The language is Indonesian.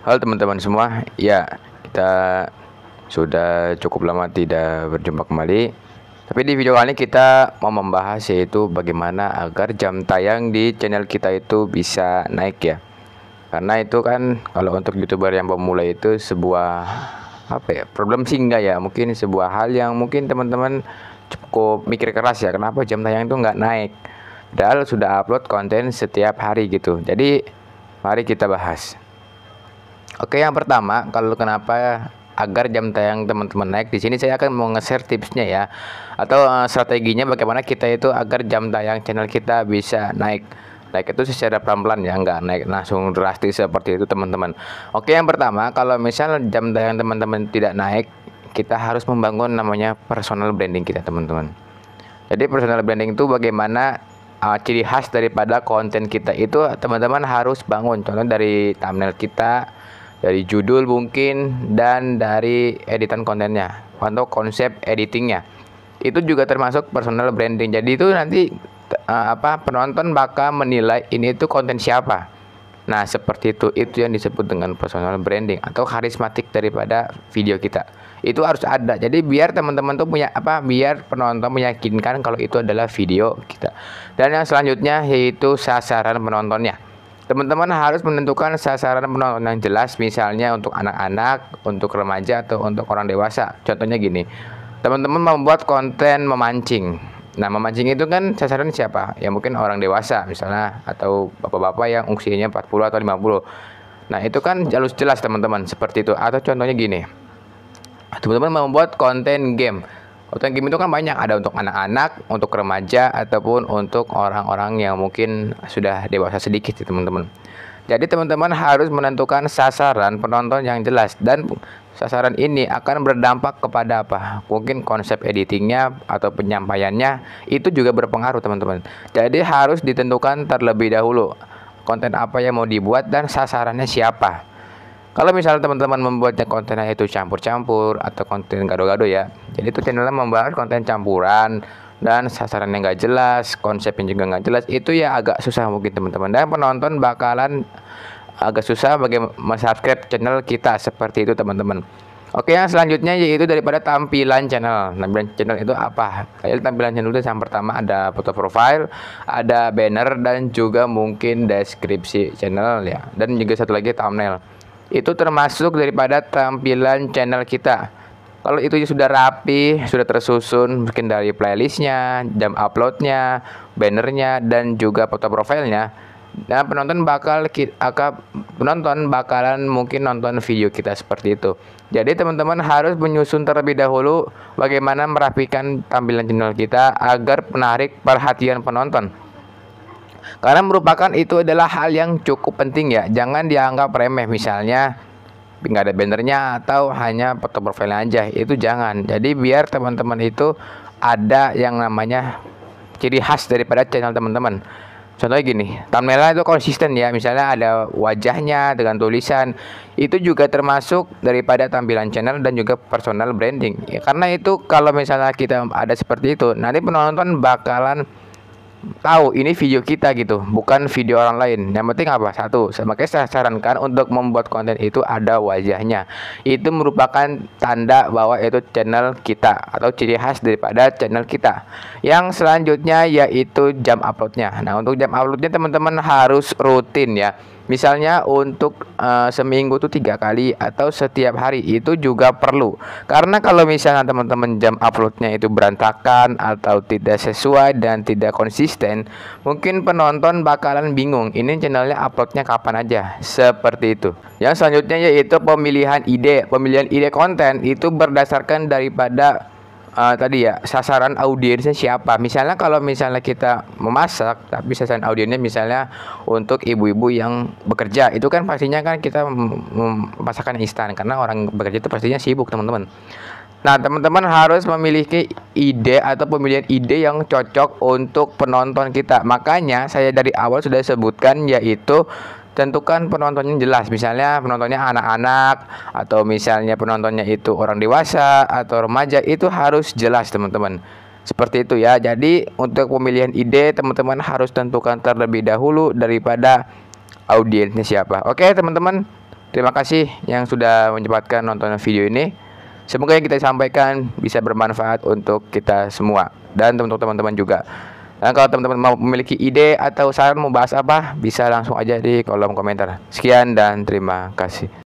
Halo teman-teman semua, ya kita sudah cukup lama tidak berjumpa kembali. Tapi di video kali ini kita mau membahas yaitu bagaimana agar jam tayang di channel kita itu bisa naik ya. Karena itu kan kalau untuk YouTuber yang pemula itu sebuah problem sih enggak ya, mungkin sebuah hal yang mungkin teman-teman cukup mikir keras ya, kenapa jam tayang itu nggak naik. Padahal sudah upload konten setiap hari gitu. Jadi mari kita bahas. Oke, yang pertama, kalau kenapa agar jam tayang teman-teman naik, di sini saya akan mau nge-share tipsnya ya, atau strateginya bagaimana kita itu agar jam tayang channel kita bisa naik. Naik itu secara pelan-pelan ya, nggak naik langsung drastis seperti itu teman-teman. Oke, yang pertama, kalau misal jam tayang teman-teman tidak naik, kita harus membangun namanya personal branding kita teman-teman. Jadi personal branding itu bagaimana ciri khas daripada konten kita itu teman-teman harus bangun. Contoh dari thumbnail kita, dari judul mungkin, dan dari editan kontennya atau konsep editingnya. Itu juga termasuk personal branding. Jadi itu nanti penonton bakal menilai ini itu konten siapa. Nah, seperti itu yang disebut dengan personal branding atau karismatik daripada video kita. Itu harus ada. Jadi biar teman-teman tuh biar penonton meyakinkan kalau itu adalah video kita. Dan yang selanjutnya yaitu sasaran penontonnya. Teman-teman harus menentukan sasaran penonton yang jelas, misalnya untuk anak-anak, untuk remaja, atau untuk orang dewasa. Contohnya gini, teman-teman membuat konten memancing. Nah, memancing itu kan sasaran siapa? Ya mungkin orang dewasa misalnya, atau bapak-bapak yang usianya 40 atau 50. Nah, itu kan harus jelas teman-teman, seperti itu. Atau contohnya gini, teman-teman membuat konten game. Konten game itu kan banyak, ada untuk anak-anak, untuk remaja, ataupun untuk orang-orang yang mungkin sudah dewasa sedikit ya teman-teman. Jadi teman-teman harus menentukan sasaran penonton yang jelas, dan sasaran ini akan berdampak kepada apa? Mungkin konsep editingnya atau penyampaiannya itu juga berpengaruh teman-teman. Jadi harus ditentukan terlebih dahulu konten apa yang mau dibuat dan sasarannya siapa. Kalau misalnya teman-teman membuatnya kontennya itu campur-campur atau konten gado-gado ya, jadi itu channelnya membahas konten campuran dan sasaran yang nggak jelas, konsep yang juga nggak jelas, itu ya agak susah mungkin teman-teman, dan penonton bakalan agak susah bagi subscribe channel kita, seperti itu teman-teman. Oke, yang selanjutnya yaitu daripada tampilan channel. Tampilan channel itu apa? Kayak tampilan channel itu yang pertama ada foto profile, ada banner, dan juga mungkin deskripsi channel ya, dan juga satu lagi thumbnail. Itu termasuk daripada tampilan channel kita. Kalau itu sudah rapi, sudah tersusun, mungkin dari playlistnya, jam uploadnya, bannernya, dan juga foto profilnya, nah penonton bakalan mungkin nonton video kita seperti itu. Jadi teman-teman harus menyusun terlebih dahulu bagaimana merapikan tampilan channel kita agar menarik perhatian penonton. Karena merupakan itu adalah hal yang cukup penting ya, jangan dianggap remeh, misalnya nggak ada bannernya atau hanya foto profil aja, itu jangan. Jadi biar teman-teman itu ada yang namanya ciri khas daripada channel teman-teman. Contohnya gini, thumbnailnya itu konsisten ya, misalnya ada wajahnya dengan tulisan, itu juga termasuk daripada tampilan channel dan juga personal branding ya. Karena itu kalau misalnya kita ada seperti itu, nanti penonton bakalan tahu ini video kita gitu, bukan video orang lain. Yang penting apa? Satu, makanya saya sarankan untuk membuat konten itu ada wajahnya. Itu merupakan tanda bahwa itu channel kita atau ciri khas daripada channel kita. Yang selanjutnya yaitu jam uploadnya. Nah, untuk jam uploadnya teman-teman harus rutin ya. Misalnya untuk seminggu tuh 3 kali atau setiap hari, itu juga perlu. Karena kalau misalnya teman-teman jam uploadnya itu berantakan atau tidak sesuai dan tidak konsisten, mungkin penonton bakalan bingung ini channelnya uploadnya kapan aja, seperti itu. Yang selanjutnya yaitu pemilihan ide. Pemilihan ide konten itu berdasarkan daripada tadi ya, sasaran audiensnya siapa. Misalnya kalau misalnya kita memasak tapi sasaran audiensnya misalnya untuk ibu-ibu yang bekerja, itu kan pastinya kan kita masakan instan, karena orang bekerja itu pastinya sibuk teman-teman. Nah, teman-teman harus memiliki ide atau pemilihan ide yang cocok untuk penonton kita. Makanya saya dari awal sudah sebutkan yaitu tentukan penontonnya jelas, misalnya penontonnya anak-anak atau misalnya penontonnya itu orang dewasa atau remaja, itu harus jelas teman-teman. Seperti itu ya. Jadi untuk pemilihan ide teman-teman harus tentukan terlebih dahulu daripada audiensnya siapa. Oke teman-teman, Terima kasih yang sudah menyempatkan nonton video ini. Semoga yang kita sampaikan bisa bermanfaat untuk kita semua dan teman-teman juga. Dan kalau teman-teman mau memiliki ide atau saran mau bahas apa, bisa langsung aja di kolom komentar. Sekian dan terima kasih.